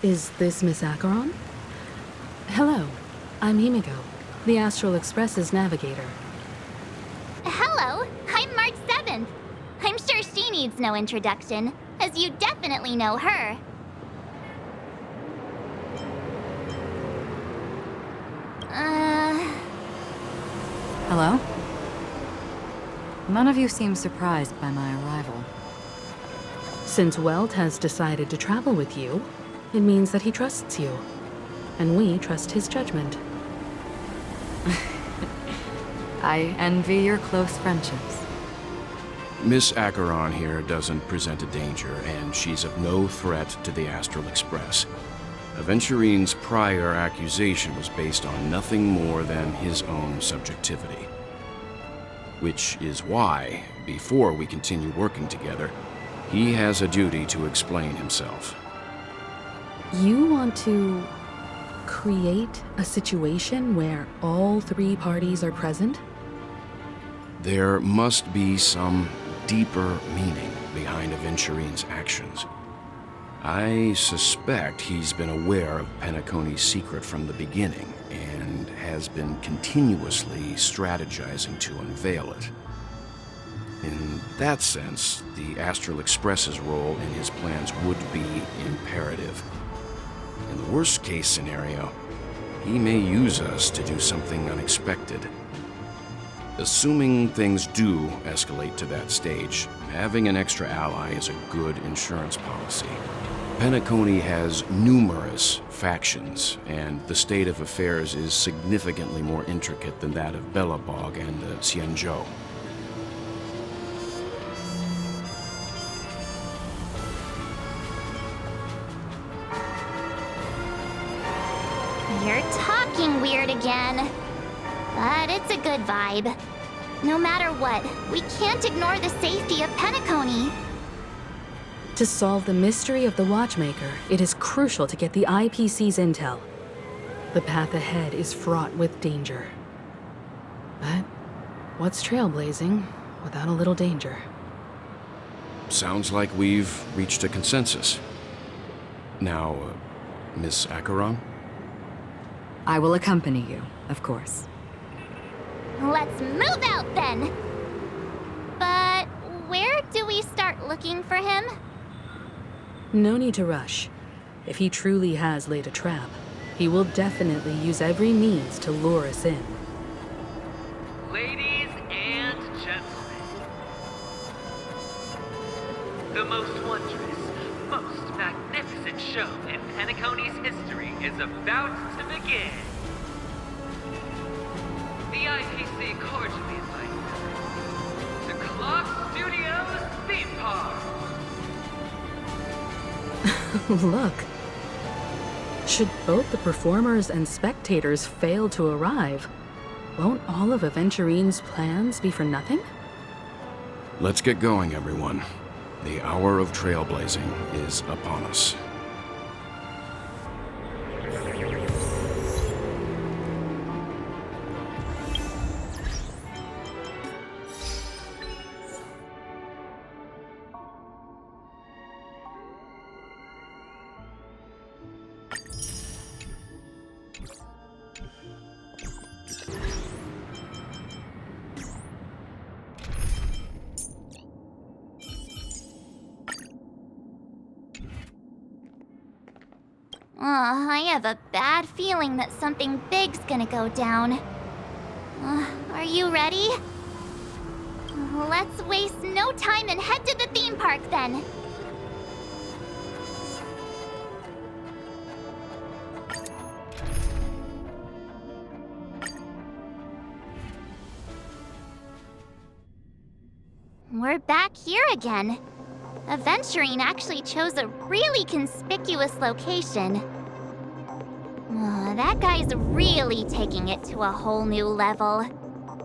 Is this Miss Acheron? Hello, I'm Himiko, the Astral Express's navigator. Hello, I'm March 7th. I'm sure she needs no introduction, as you definitely know her. Hello? None of you seem surprised by my arrival. Since Welt has decided to travel with you, it means that he trusts you. And we trust his judgment. I envy your close friendships. Miss Acheron here doesn't present a danger, and she's of no threat to the Astral Express. Aventurine's prior accusation was based on nothing more than his own subjectivity. Which is why, before we continue working together, he has a duty to explain himself. You want to create a situation where all three parties are present? There must be some deeper meaning behind Aventurine's actions. I suspect he's been aware of Penacony's secret from the beginning and has been continuously strategizing to unveil it. In that sense, the Astral Express's role in his plans would be imperative. In the worst-case scenario, he may use us to do something unexpected. Assuming things do escalate to that stage, having an extra ally is a good insurance policy. Penacony has numerous factions, and the state of affairs is significantly more intricate than that of Belobog and Xianzhou. You're talking weird again. But it's a good vibe. No matter what, we can't ignore the safety of Penacony. To solve the mystery of the Watchmaker, it is crucial to get the IPC's intel. The path ahead is fraught with danger. But what's trailblazing without a little danger? Sounds like we've reached a consensus. Now, Miss Acheron? I will accompany you, of course. Let's move out then! But where do we start looking for him? No need to rush. If he truly has laid a trap, he will definitely use every means to lure us in. Ladies and gentlemen, the most wondrous, most magnificent show in Penacony's history is about to begin. The IPC cordially invites you to Clock Studios Theme Park. Look. Should both the performers and spectators fail to arrive, won't all of Aventurine's plans be for nothing? Let's get going, everyone. The hour of trailblazing is upon us. I have a bad feeling that something big's gonna go down. Are you ready? Let's waste no time and head to the theme park then. We're back here again. Aventurine actually chose a really conspicuous location. That guy's really taking it to a whole new level.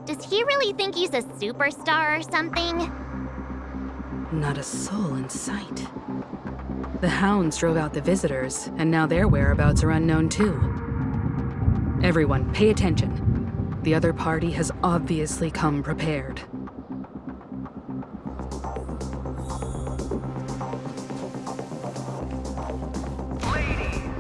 Does he really think he's a superstar or something? Not a soul in sight. The hounds drove out the visitors, and now their whereabouts are unknown too. Everyone, pay attention. The other party has obviously come prepared. Ladies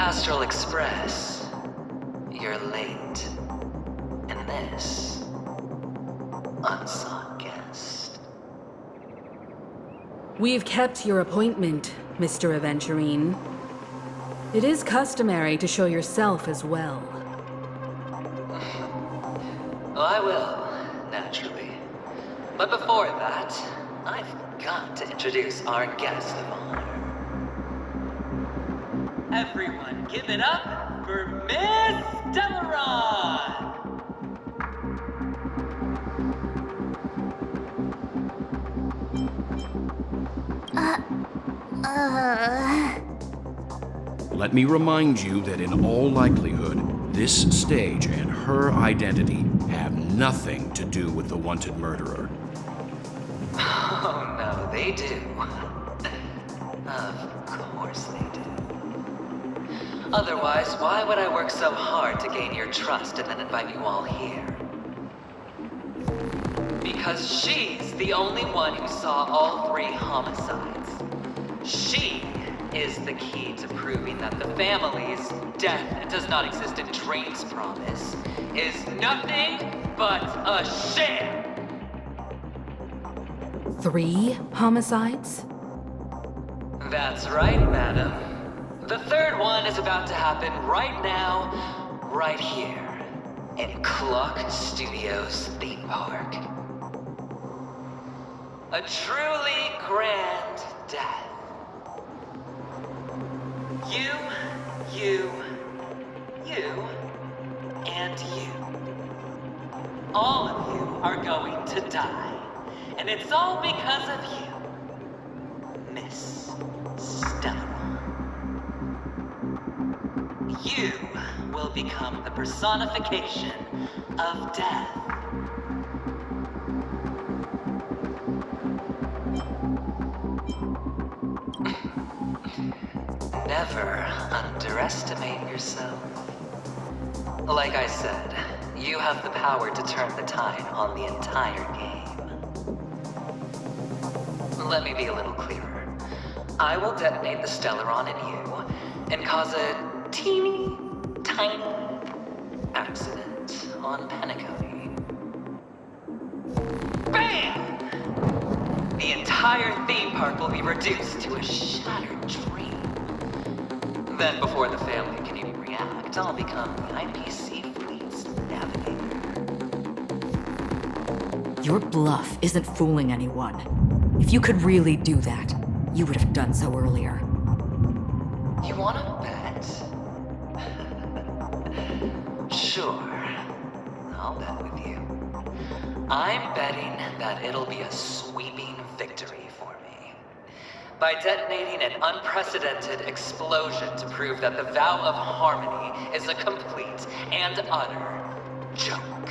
Astral Express, you're late. And this, unsought guest. We've kept your appointment, Mr. Aventurine. It is customary to show yourself as well. Well, I will, naturally. But before that, I've got to introduce our guest of honor. Everyone, give it up for Miss Delaron! Let me remind you that in all likelihood, this stage and her identity have nothing to do with the wanted murderer. Oh, no, they do. Of course they do. Otherwise, why would I work so hard to gain your trust and then invite you all here? Because she's the only one who saw all 3 homicides. She is the key to proving that the family's death does not exist in Drain's promise is nothing but a sham! 3 homicides? That's right, madam. The 3rd one is about to happen right now, right here, in Clock Studios theme park. A truly grand death. You, and you. All of you are going to die. And it's all because of you, Miss Stellaron. You will become the personification of death. Never underestimate yourself. Like I said, you have the power to turn the tide on the entire game. Let me be a little clearer. I will detonate the Stellaron in you and cause a teeny, tiny accident on Penacony. BAM! The entire theme park will be reduced to a shattered dream. Then before the family can even react, I'll become the IPC fleet's navigator. Your bluff isn't fooling anyone. If you could really do that, you would have done so earlier. You wanna bet? Sure. I'll bet with you. I'm betting that it'll be a sweeping victory for me. By detonating an unprecedented explosion to prove that the vow of harmony is a complete and utter joke.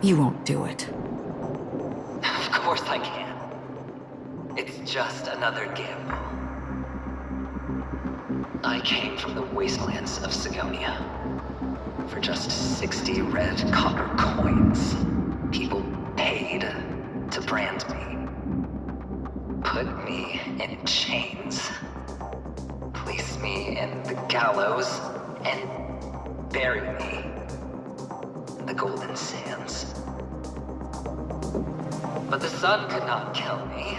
You won't do it. Of course I can. It's just another gamble. I came from the wastelands of Sigonia. For just 60 red copper coins, people paid to brand me. Put me in chains. Place me in the gallows and bury me in the golden sands. But the sun could not kill me,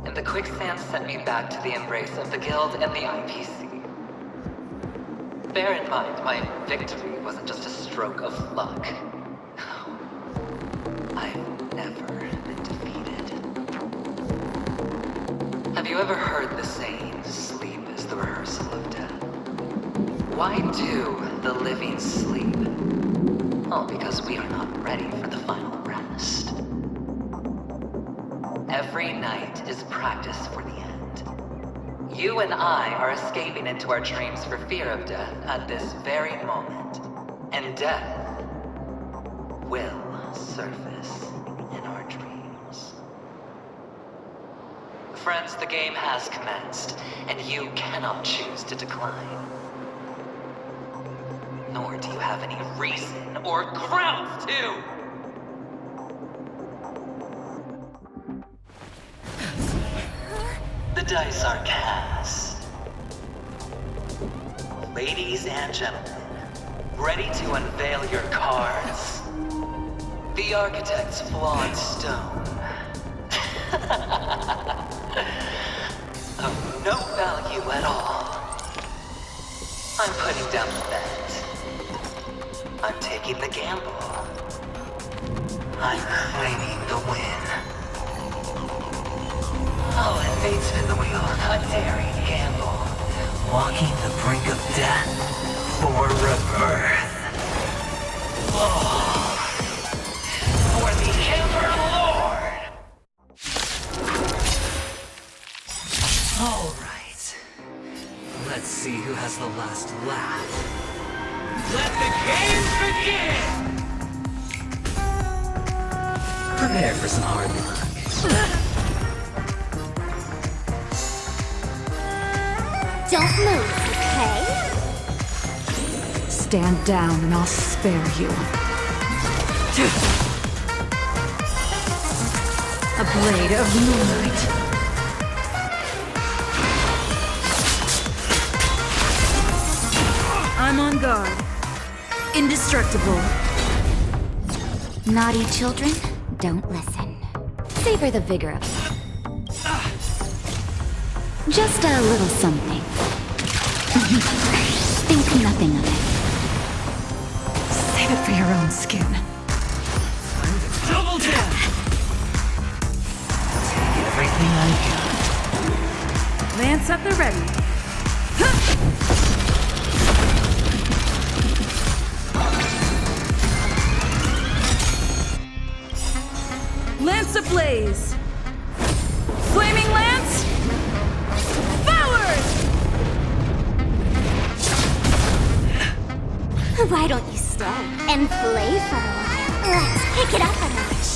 and the quicksand sent me back to the embrace of the Guild and the IPC. Bear in mind, my victory wasn't just a stroke of luck. I've never been defeated. Have you ever heard the saying, sleep is the rehearsal of death? Why do the living sleep? Oh, because we are not ready for the final rest. Every night is practice for the end. You and I are escaping into our dreams for fear of death at this very moment. And death will surface in our dreams. Friends, the game has commenced, and you cannot choose to decline. Nor do you have any reason or grounds to! The dice are cast. Ladies and gentlemen, ready to unveil your cards? The Architect's flawed stone. Of no value at all. I'm putting down the bet. I'm taking the gamble. I'm claiming the win. I'll let fate spin the wheel, a daring gamble. Walking the brink of death for rebirth. Oh, for the Ember Lord! Alright. Let's see who has the last laugh. Let the games begin! Prepare for some hard luck. Don't move, okay? Stand down and I'll spare you. A blade of moonlight. I'm on guard. Indestructible. Naughty children, don't listen. Savor the vigor of it. Just a little something. Think nothing of it. Save it for your own skin. Double down! Take everything I got. Lance at the ready. Lance ablaze! Flaming lance! Forward! Why don't you stay and play for a while? Let's pick it up a notch.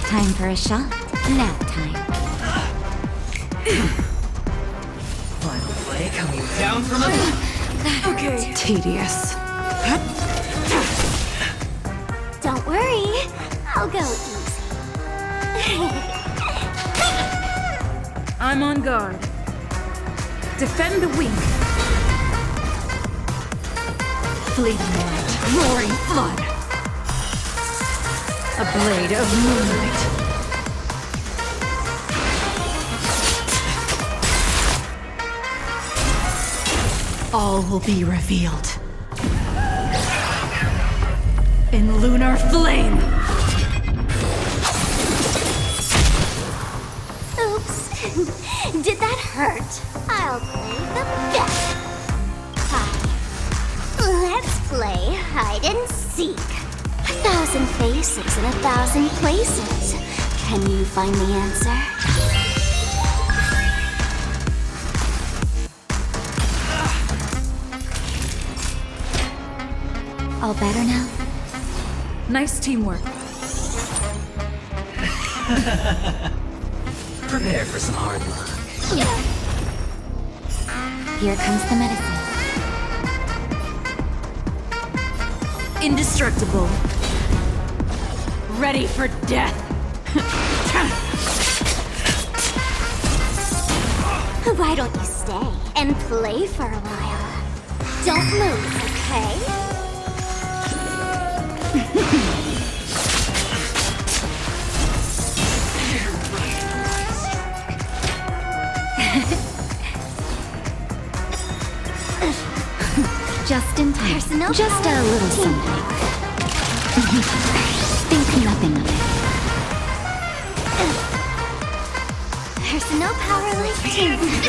Time for a shot. Nap time. Final play coming down from above. Okay. Tedious. Don't worry, I'll go easy. I'm on guard. Defend the weak. Fleeting light, roaring flood. A blade of moonlight. All will be revealed. In lunar flame! Oops. Did that hurt? I'll play the best. Hi. Let's play hide and seek. 1,000 faces in 1,000 places. Can you find the answer? All better now? Nice teamwork. Prepare for some hard luck. Here comes the medicine. Indestructible. Ready for death. Why don't you stay and play for a while? Don't move, okay? Just in time. Just a little something. Think nothing of it. There's no power like teamwork.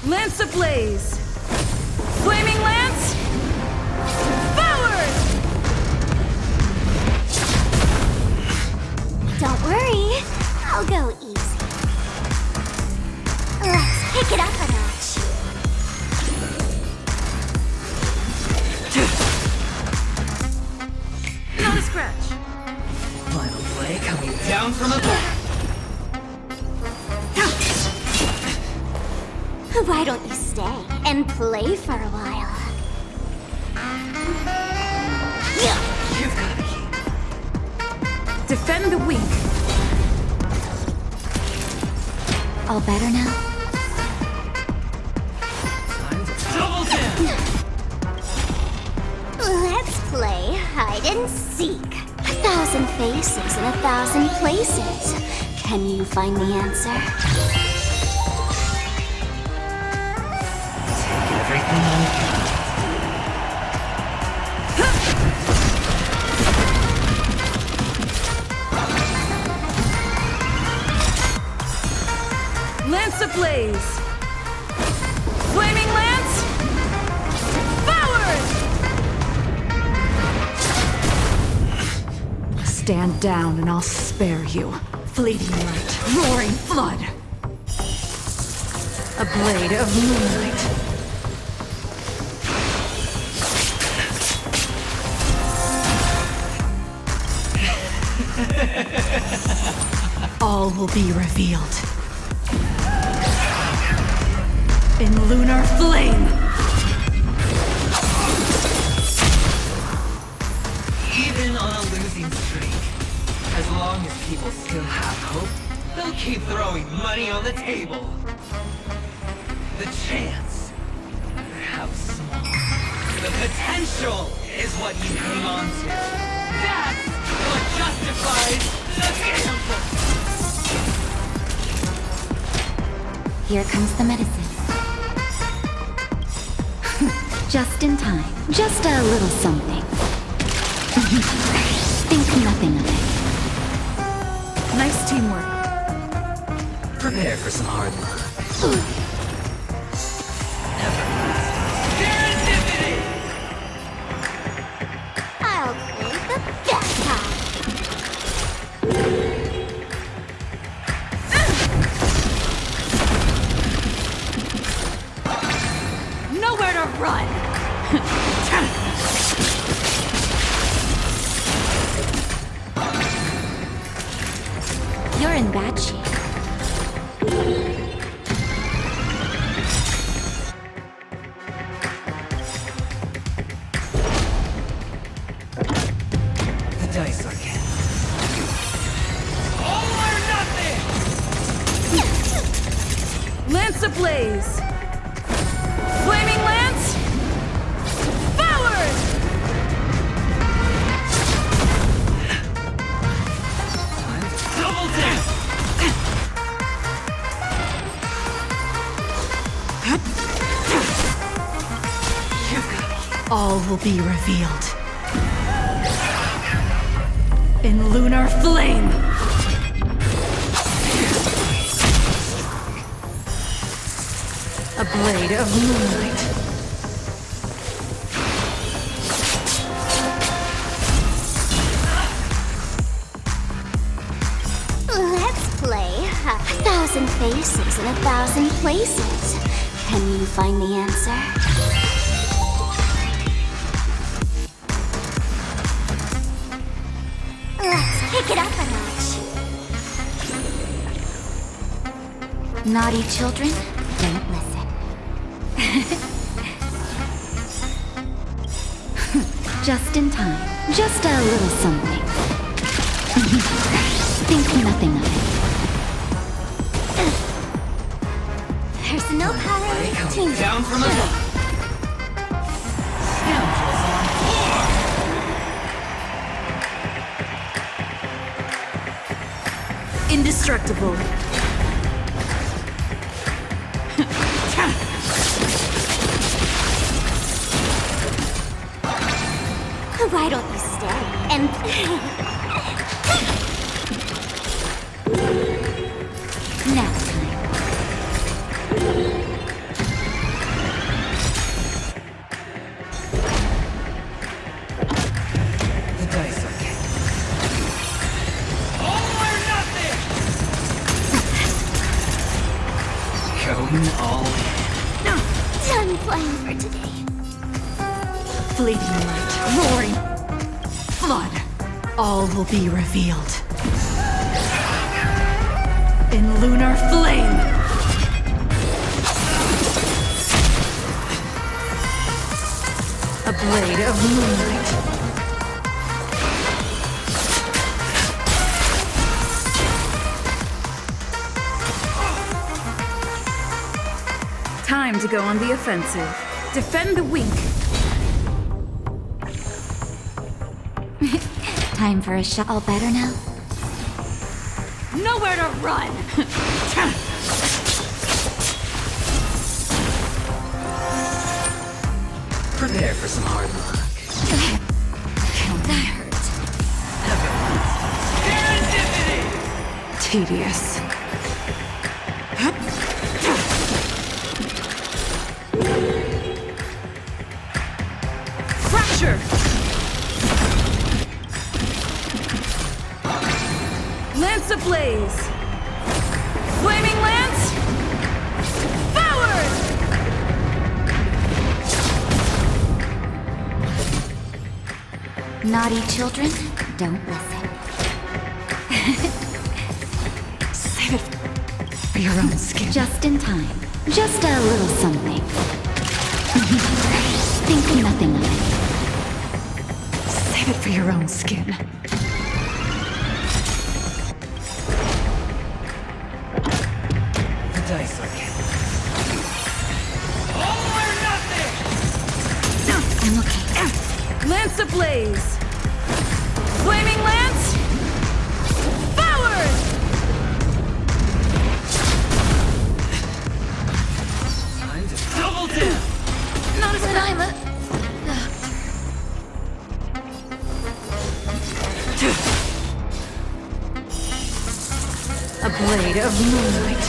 Lance ablaze! Flaming lance! Forward! Don't worry, I'll go easy. Let's pick it up a notch. Not a scratch. Final play coming down from above. Why don't you stay and play for a while? Defend the weak. All better now? Double down! Let's play hide and seek. 1,000 faces in 1,000 places. Can you find the answer? Everything I got. Lance ablaze! Flaming lance! Forward! Stand down and I'll spare you. Fleeting light, roaring flood. A blade of moonlight. All will be revealed. In lunar flame! Even on a losing streak, as long as people still have hope, they'll keep throwing money on the table. The chance, how small. The potential is what you hang on to. That's what justifies the gamble. Here comes the medicine. Just in time. Just a little something. Think nothing of it. Nice teamwork. Prepare for some hard luck. Serendipity! I'll play the best time. Nowhere to run! You're in bad shape. The dice are cast. All or nothing! Lance ablaze! Flaming lance! Forward! Double down! All will be revealed. In lunar flame! A blade of moonlight. Let's play 1,000 faces in 1,000 places. Can you find the answer? Let's kick it up a notch. Naughty children, don't listen. Just in time. Just a little something. Think nothing of it. There's no power in team. Down from above. Scoundrels on board! Indestructible. Why don't you stay and nap time. The dice are cast. All or nothing! Going all in. Done playing for today. Fleeting light, roaring flood. All will be revealed. In lunar flame. blade of moonlight. Time to go on the offensive. Defend the weak. Time for a shot. All better now? Nowhere to run! Prepare for some hard luck. That hurt. Serendipity! Tedious. Fracture! Lance ablaze! Flaming lance! Forward! Naughty children, don't listen. Save it for your own skin. Just in time. Just a little something. Think nothing of it. Save it for your own skin. The dice are counting. All or nothing! I'm okay. Lance ablaze! Flaming lance! Forward! Time to double down! Not that I'm a... A blade of moonlight.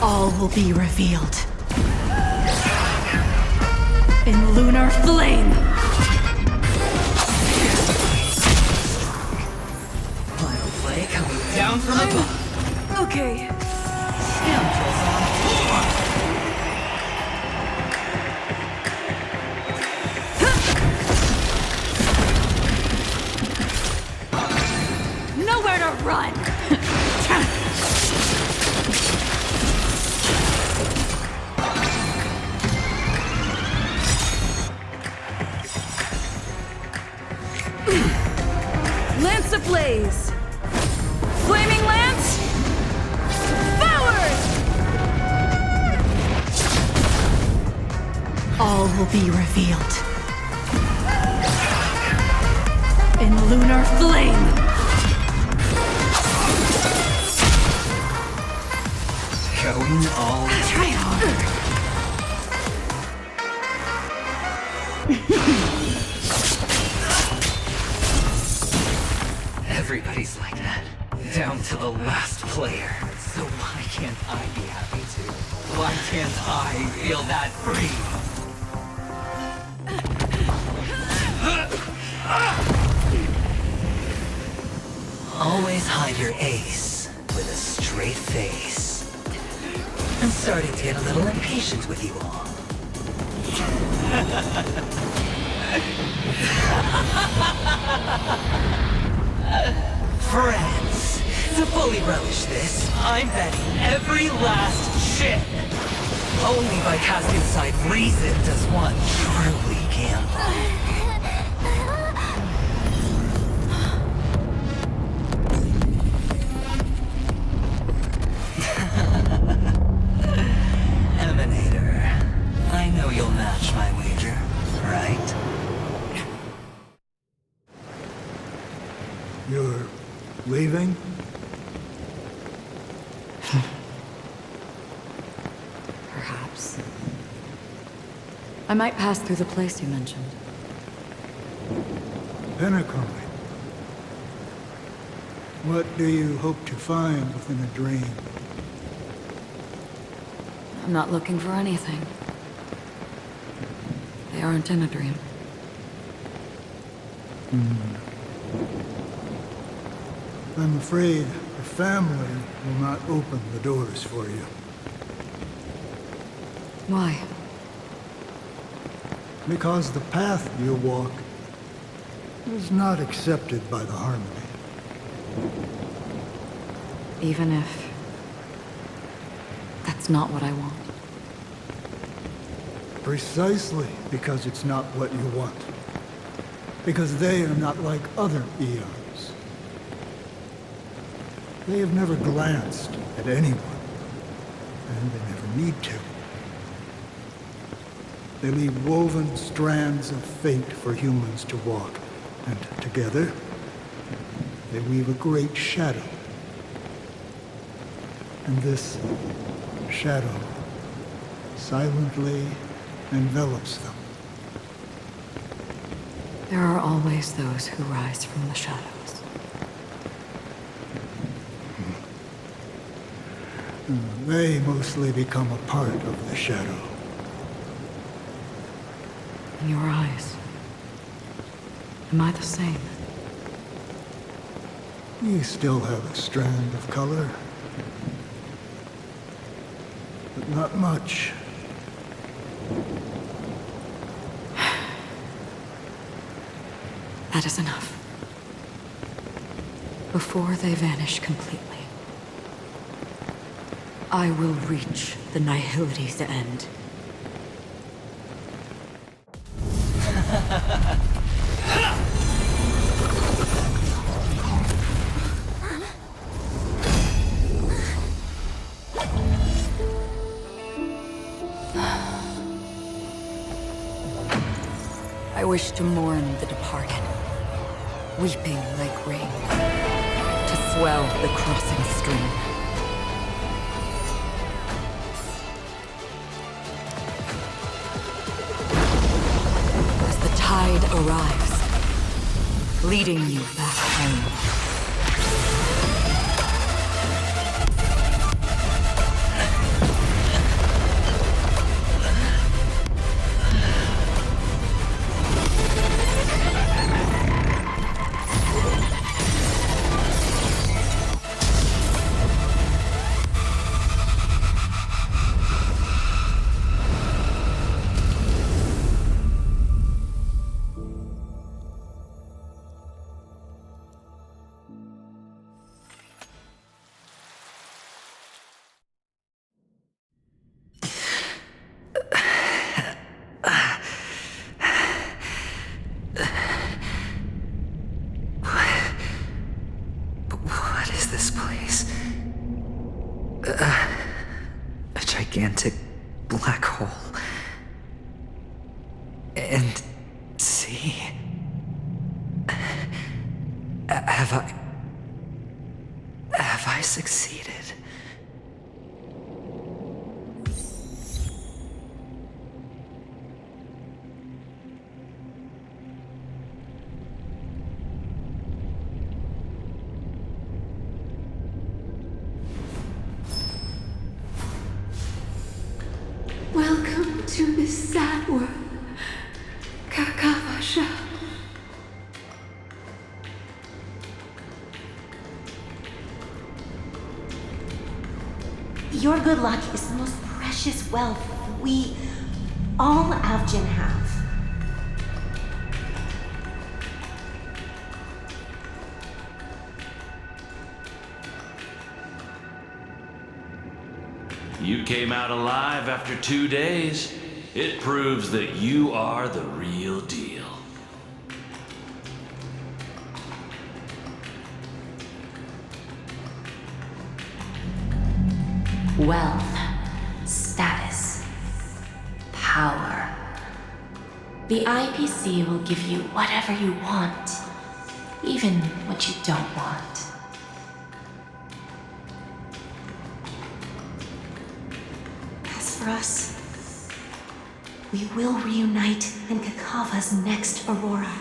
All will be revealed. In lunar flame! Final play coming down from above. Okay. Scoundrels on tour! Nowhere to run! Lance ablaze! Flaming lance! Forward! All will be revealed. In lunar flame! Going all Try harder. Everybody's like that. Down to the last player. So why can't I be happy too? Why can't I feel that free? Always hide your ace with a straight face. I'm starting to get a little impatient with you all. Friends, to fully relish this, I'm betting every last chip. Only by casting aside reason does one truly gamble. Emanator, I know you'll match my wager, right? You're leaving? Perhaps. I might pass through the place you mentioned. Penacony. What do you hope to find within a dream? I'm not looking for anything. They aren't in a dream. I'm afraid the family will not open the doors for you. Why? Because the path you walk is not accepted by the Harmony. Even if... That's not what I want. Precisely because it's not what you want. Because they are not like other eons. They have never glanced at anyone, and they never need to. They leave woven strands of fate for humans to walk, and together, they weave a great shadow. And this shadow silently envelops them. There are always those who rise from the shadows. They mostly become a part of the shadow. In your eyes, am I the same? You still have a strand of color. But not much. That is enough. Before they vanish completely, I will reach the nihility's end. I wish to mourn the departed, weeping like rain, to swell the crossing stream. As the tide arrives, leading you back home. A gigantic black hole. And see? Have I succeeded? Welcome to this sad world, Kakavasha. Your good luck is the most precious wealth we, all Avgin, have. You came out alive after 2 days. It proves that you are the real deal. Wealth, status, power. The IPC will give you whatever you want, even what you don't want. As for us, we will reunite in Kakava's next Aurora.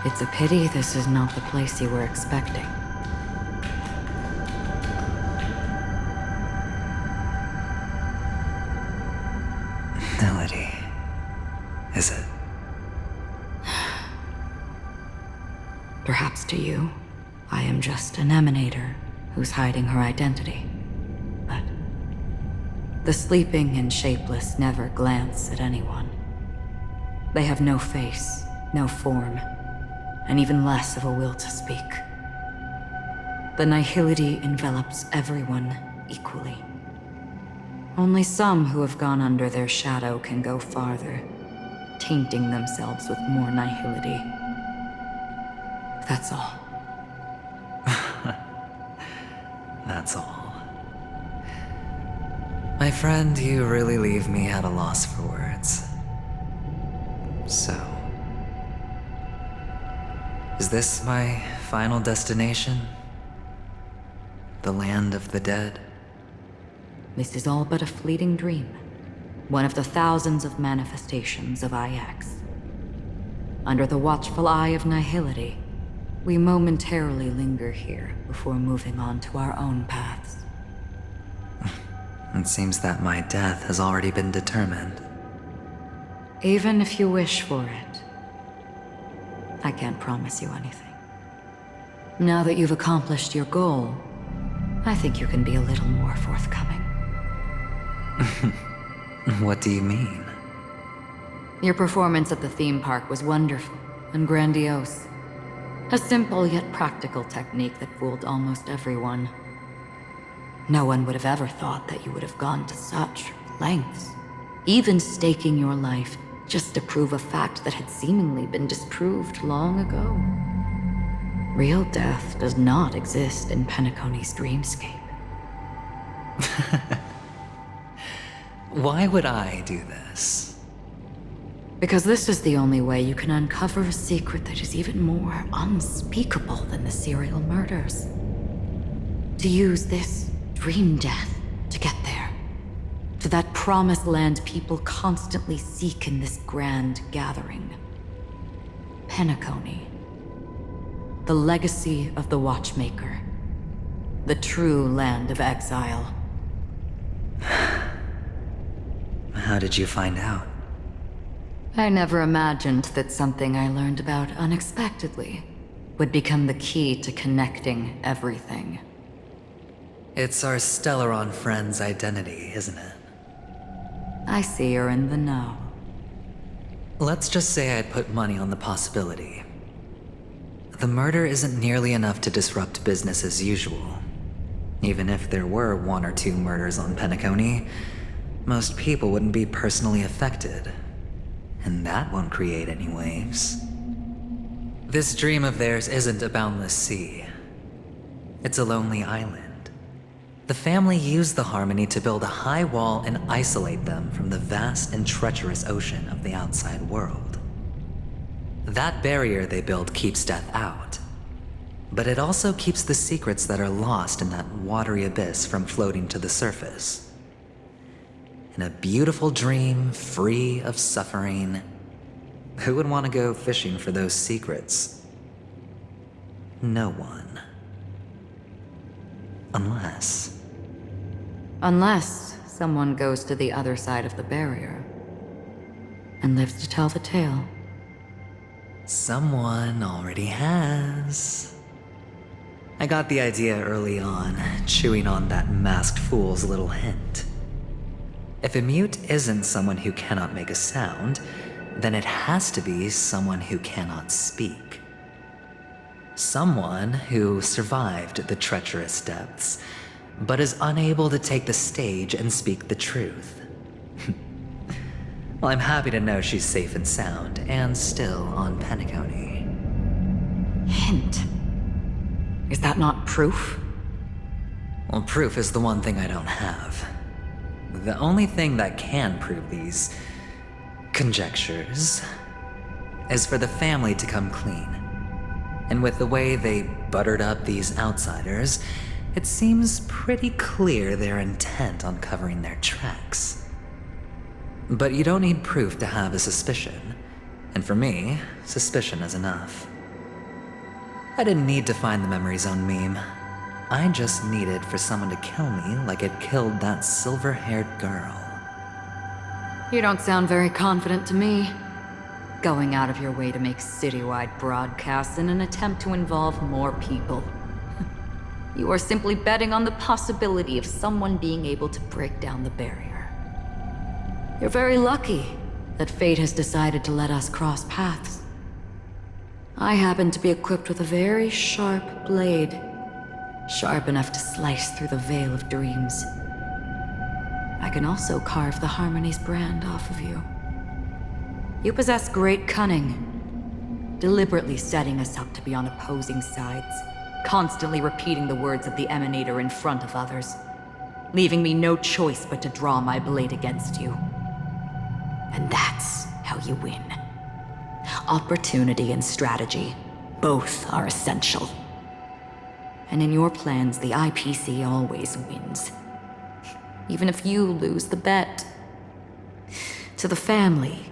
It's a pity this is not the place you were expecting. Melody. Is it? Perhaps to you, I am just an emanator who's hiding her identity. But the sleeping and shapeless never glance at anyone. They have no face, no form, and even less of a will to speak. The nihility envelops everyone equally. Only some who have gone under their shadow can go farther, tainting themselves with more nihility. That's all. That's all. My friend, you really leave me at a loss for words. So, is this my final destination? The land of the dead? This is all but a fleeting dream. One of the thousands of manifestations of IX. Under the watchful eye of nihility, we momentarily linger here before moving on to our own paths. It seems that my death has already been determined. Even if you wish for it, I can't promise you anything. Now that you've accomplished your goal, I think you can be a little more forthcoming. What do you mean? Your performance at the theme park was wonderful and grandiose. A simple yet practical technique that fooled almost everyone. No one would have ever thought that you would have gone to such lengths, even staking your life just to prove a fact that had seemingly been disproved long ago. Real death does not exist in Penacony's dreamscape. Why would I do this? Because this is the only way you can uncover a secret that is even more unspeakable than the serial murders. To use this dream death to get there. To that promised land people constantly seek in this grand gathering. Penacony. The legacy of the Watchmaker. The true land of exile. How did you find out? I never imagined that something I learned about unexpectedly would become the key to connecting everything. It's our Stellaron friend's identity, isn't it? I see you're in the know. Let's just say I'd put money on the possibility. The murder isn't nearly enough to disrupt business as usual. Even if there were 1 or 2 murders on Penacony, most people wouldn't be personally affected. And that won't create any waves. This dream of theirs isn't a boundless sea. It's a lonely island. The family used the Harmony to build a high wall and isolate them from the vast and treacherous ocean of the outside world. That barrier they built keeps death out. But it also keeps the secrets that are lost in that watery abyss from floating to the surface. In a beautiful dream, free of suffering, who would want to go fishing for those secrets? No one. Unless someone goes to the other side of the barrier and lives to tell the tale. Someone already has. I got the idea early on, chewing on that masked fool's little hint. If a mute isn't someone who cannot make a sound, then it has to be someone who cannot speak. Someone who survived the treacherous depths, but is unable to take the stage and speak the truth. Well, I'm happy to know she's safe and sound, and still on Penacony. Hint? Is that not proof? Well, proof is the one thing I don't have. The only thing that can prove these conjectures is for the family to come clean. And with the way they buttered up these outsiders, it seems pretty clear they're intent on covering their tracks. But you don't need proof to have a suspicion. And for me, suspicion is enough. I didn't need to find the Memory Zone meme. I just needed for someone to kill me like it killed that silver-haired girl. You don't sound very confident to me. Going out of your way to make citywide broadcasts in an attempt to involve more people. You are simply betting on the possibility of someone being able to break down the barrier. You're very lucky that fate has decided to let us cross paths. I happen to be equipped with a very sharp blade. Sharp enough to slice through the veil of dreams. I can also carve the Harmony's brand off of you. You possess great cunning, deliberately setting us up to be on opposing sides, constantly repeating the words of the Emanator in front of others, leaving me no choice but to draw my blade against you. And that's how you win. Opportunity and strategy, both are essential. And in your plans, the IPC always wins. Even if you lose the bet. To the family,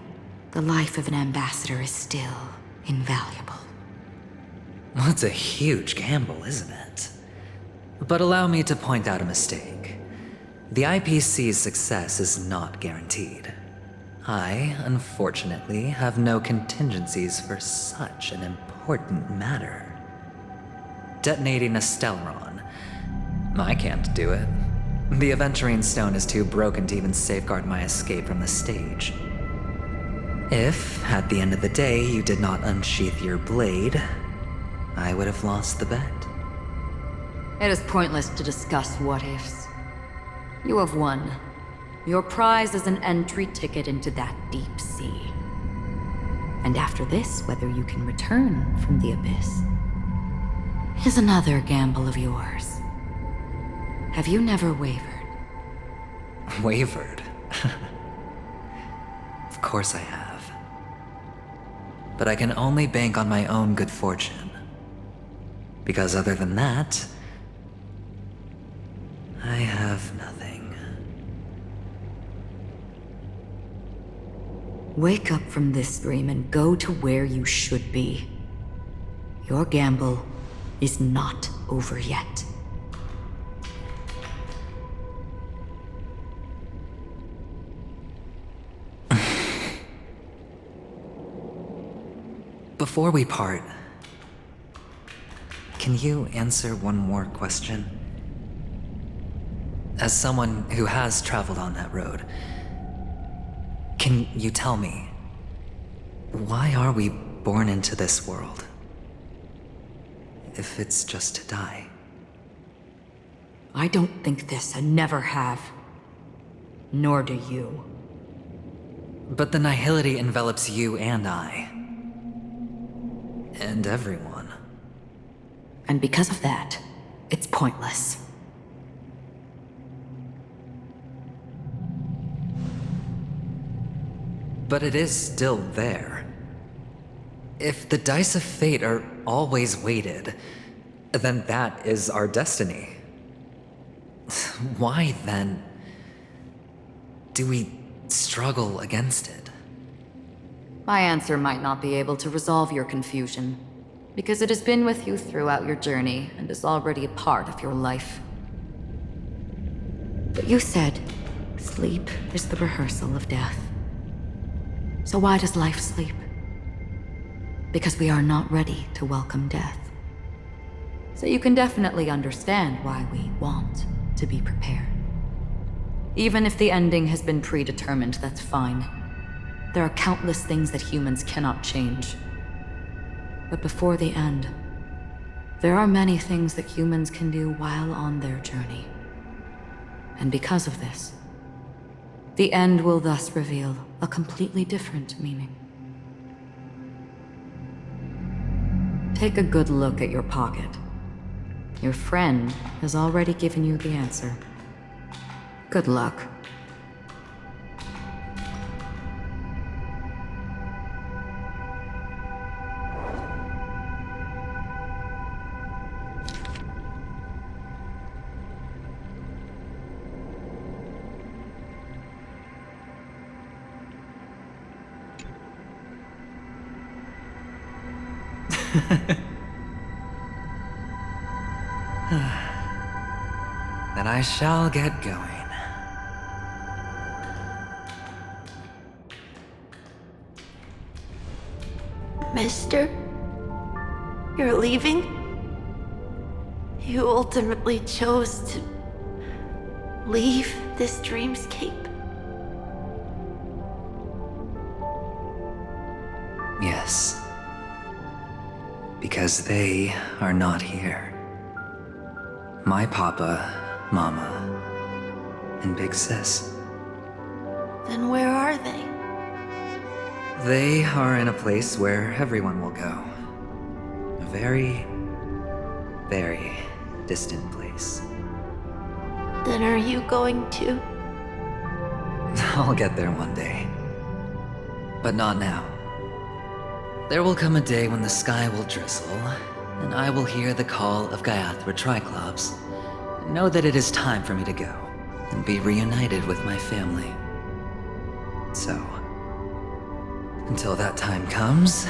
the life of an ambassador is still invaluable. Well, it's a huge gamble, isn't it? But allow me to point out a mistake. The IPC's success is not guaranteed. I, unfortunately, have no contingencies for such an important matter. Detonating a Stellaron. I can't do it. The Aventurine Stone is too broken to even safeguard my escape from the stage. If, at the end of the day, you did not unsheath your blade, I would have lost the bet. It is pointless to discuss what-ifs. You have won. Your prize is an entry ticket into that deep sea. And after this, whether you can return from the abyss is another gamble of yours. Have you never wavered? Wavered? Of course I have. But I can only bank on my own good fortune. Because other than that, I have nothing. Wake up from this dream and go to where you should be. Your gamble is not over yet. Before we part, can you answer one more question? As someone who has traveled on that road, can you tell me, why are we born into this world? If it's just to die. I don't think this and never have. Nor do you. But the nihility envelops you and I. And everyone. And because of that, it's pointless. But it is still there. If the dice of fate are always weighted, then that is our destiny. Why, then, do we struggle against it? My answer might not be able to resolve your confusion, because it has been with you throughout your journey and is already a part of your life. But you said, sleep is the rehearsal of death. So why does life sleep? Because we are not ready to welcome death. So you can definitely understand why we want to be prepared. Even if the ending has been predetermined, that's fine. There are countless things that humans cannot change. But before the end, there are many things that humans can do while on their journey. And because of this, the end will thus reveal a completely different meaning. Take a good look at your pocket. Your friend has already given you the answer. Good luck. Then I shall get going. Mister? You're leaving? You ultimately chose to leave this dreamscape? Yes. Because they are not here. My papa, mama, and big sis. Then where are they? They are in a place where everyone will go. A very, very distant place. Then are you going to? I'll get there one day. But not now. There will come a day when the sky will drizzle, and I will hear the call of Gaiathra Triclops, and know that it is time for me to go, and be reunited with my family. So, until that time comes,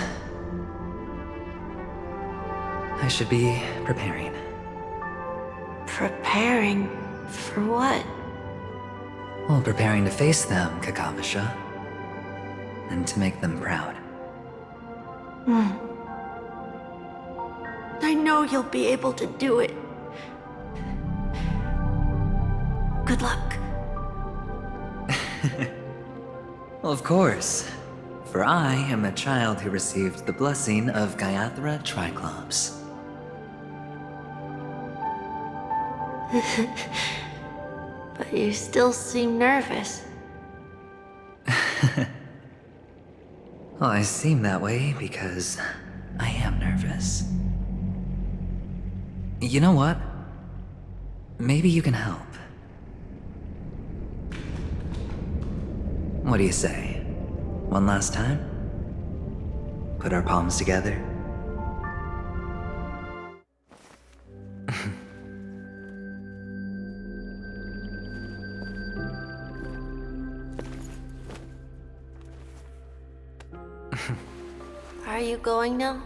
I should be preparing. Preparing for what? Well, preparing to face them, Kakavasha. And to make them proud. I know you'll be able to do it. Good luck. Well, of course. For I am a child who received the blessing of Gaiathra Triclops. But you still seem nervous. Well, I seem that way because I am nervous. You know what? Maybe you can help. What do you say? One last time? Put our palms together? Are you going now?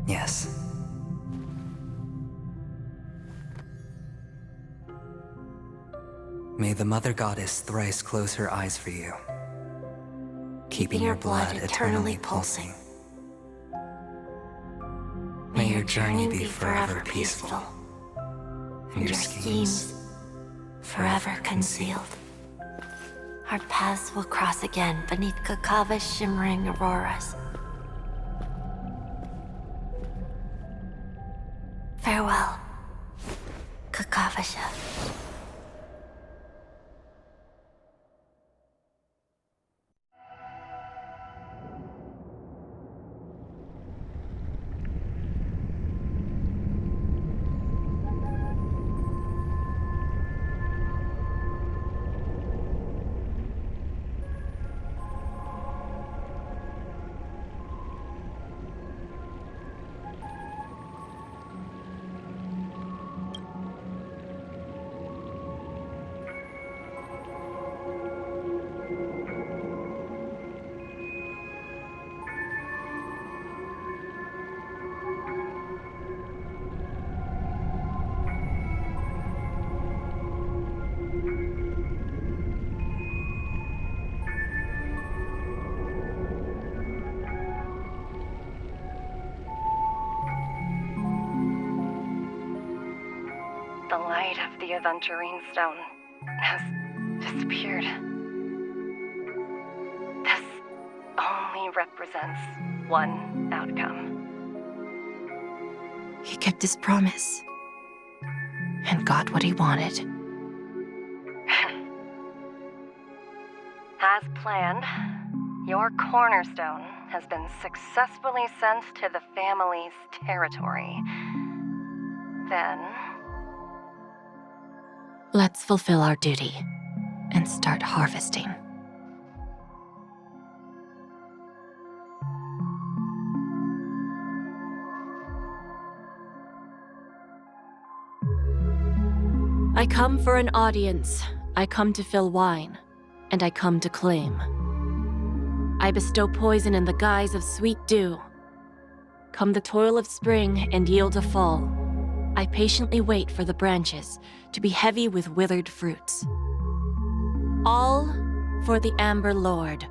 Yes. May the Mother Goddess thrice close her eyes for you, keeping your blood eternally pulsing. May your journey be forever peaceful, and your schemes forever concealed. Our paths will cross again beneath Kakava's shimmering auroras. Farewell, Kakavasha. The light of the Aventurine Stone has disappeared. This only represents one outcome. He kept his promise. And got what he wanted. As planned, your cornerstone has been successfully sent to the family's territory. Then... Let's fulfill our duty and start harvesting. I come for an audience. I come to fill wine, and I come to claim. I bestow poison in the guise of sweet dew. Come the toil of spring and yield a fall. I patiently wait for the branches to be heavy with withered fruits. All for the Amber Lord.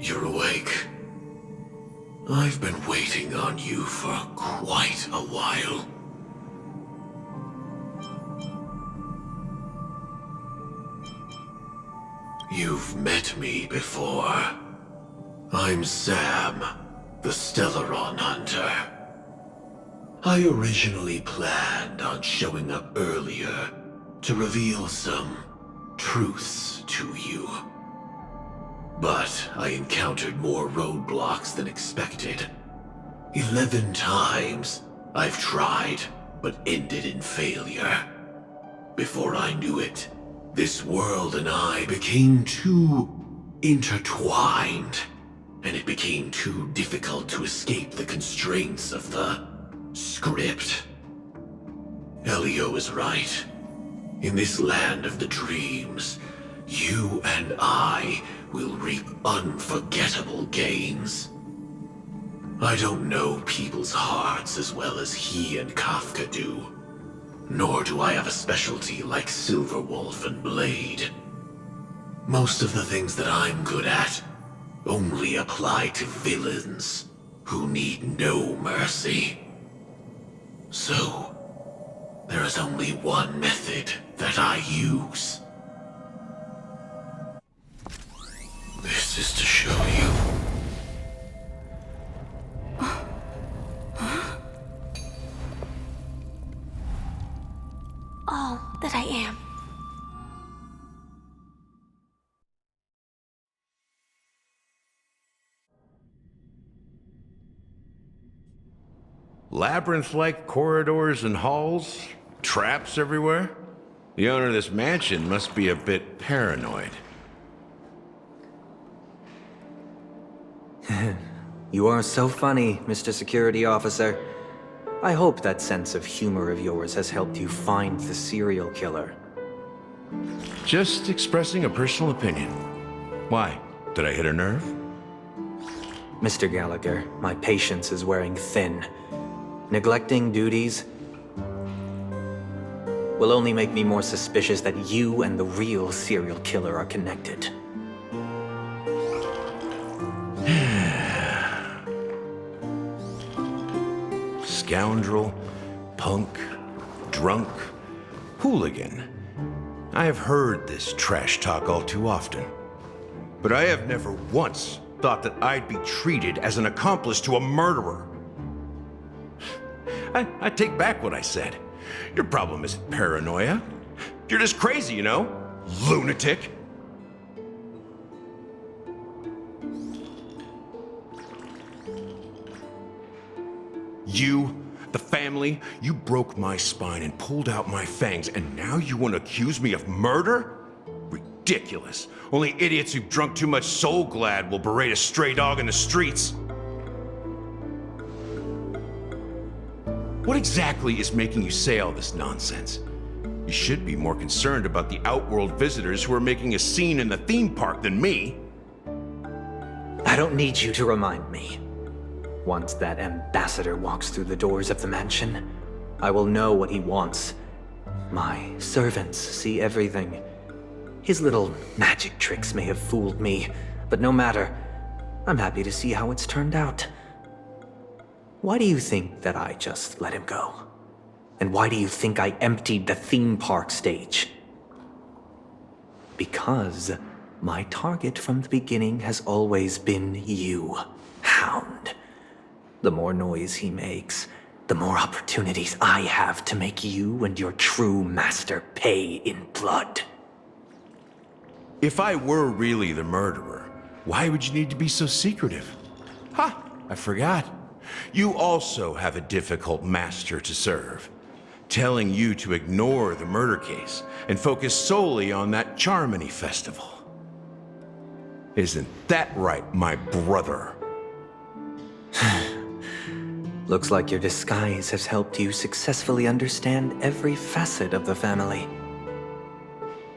You're awake. I've been waiting on you for quite a while. You've met me before. I'm Sam, the Stellaron Hunter. I originally planned on showing up earlier to reveal some truths to you. But I encountered more roadblocks than expected. 11 times I've tried, but ended in failure. Before I knew it, this world and I became too intertwined, and it became too difficult to escape the constraints of the script. Elio is right. In this land of the dreams, you and I will reap unforgettable gains. I don't know people's hearts as well as he and Kafka do. Nor do I have a specialty like Silverwolf and Blade. Most of the things that I'm good at only apply to villains who need no mercy. So, there is only one method that I use. This is to show you. All that I am. Labyrinth-like corridors and halls? Traps everywhere? The owner of this mansion must be a bit paranoid. You are so funny, Mr. Security Officer. I hope that sense of humor of yours has helped you find the serial killer. Just expressing a personal opinion. Why? Did I hit a nerve? Mr. Gallagher, my patience is wearing thin. Neglecting duties will only make me more suspicious that you and the real serial killer are connected. Scoundrel, punk, drunk, hooligan. I have heard this trash talk all too often. But I have never once thought that I'd be treated as an accomplice to a murderer. I take back what I said. Your problem isn't paranoia. You're just crazy, you know? Lunatic. You, the family, you broke my spine and pulled out my fangs, and now you want to accuse me of murder? Ridiculous. Only idiots who've drunk too much Soul Glad will berate a stray dog in the streets. What exactly is making you say all this nonsense? You should be more concerned about the Outworld visitors who are making a scene in the theme park than me. I don't need you to remind me. Once that ambassador walks through the doors of the mansion, I will know what he wants. My servants see everything. His little magic tricks may have fooled me, but no matter. I'm happy to see how it's turned out. Why do you think that I just let him go? And why do you think I emptied the theme park stage? Because my target from the beginning has always been you, Hound. The more noise he makes, the more opportunities I have to make you and your true master pay in blood. If I were really the murderer, why would you need to be so secretive? Ha! I forgot. You also have a difficult master to serve, telling you to ignore the murder case and focus solely on that Charmony festival. Isn't that right, my brother? Looks like your disguise has helped you successfully understand every facet of the family.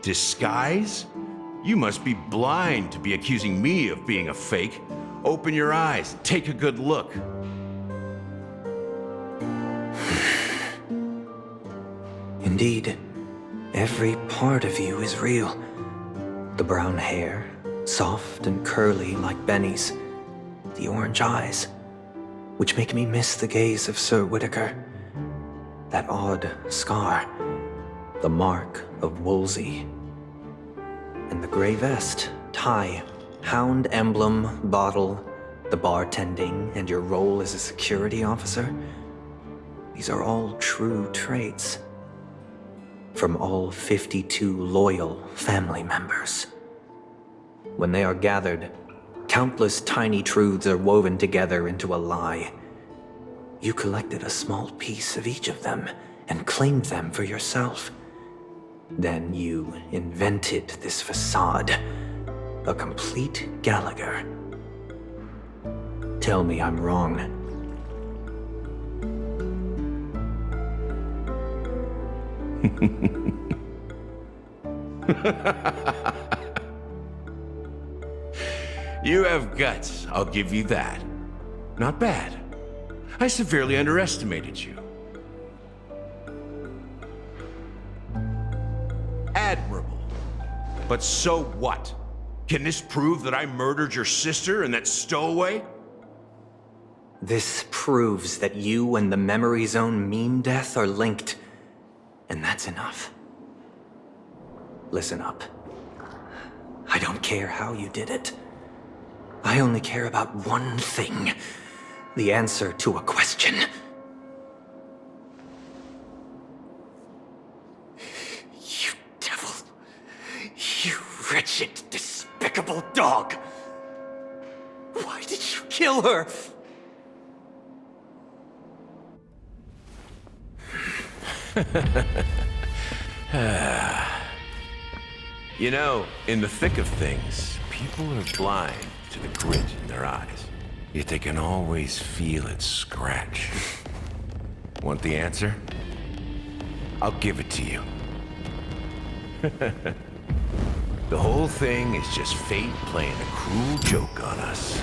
Disguise? You must be blind to be accusing me of being a fake. Open your eyes, take a good look. Indeed, every part of you is real. The brown hair, soft and curly like Benny's. The orange eyes, which make me miss the gaze of Sir Whitaker. That odd scar, the mark of Wolsey. And the gray vest, tie, hound emblem, bottle, the bartending, and your role as a security officer. These are all true traits. From all 52 loyal family members. When they are gathered, countless tiny truths are woven together into a lie. You collected a small piece of each of them and claimed them for yourself. Then you invented this facade, a complete Gallagher. Tell me I'm wrong. You have guts, I'll give you that. Not bad. I severely underestimated you. Admirable. But so what? Can this prove that I murdered your sister and that stowaway? This proves that you and the Memory Zone meme death are linked. And that's enough. Listen up. I don't care how you did it. I only care about one thing. The answer to a question. You devil. You wretched, despicable dog. Why did you kill her? You know, in the thick of things, people are blind to the grit in their eyes. Yet they can always feel it scratch. Want the answer? I'll give it to you. The whole thing is just fate playing a cruel joke on us.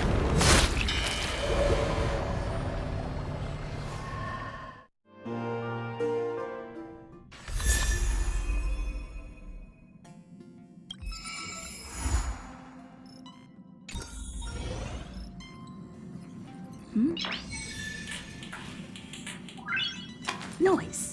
Noise.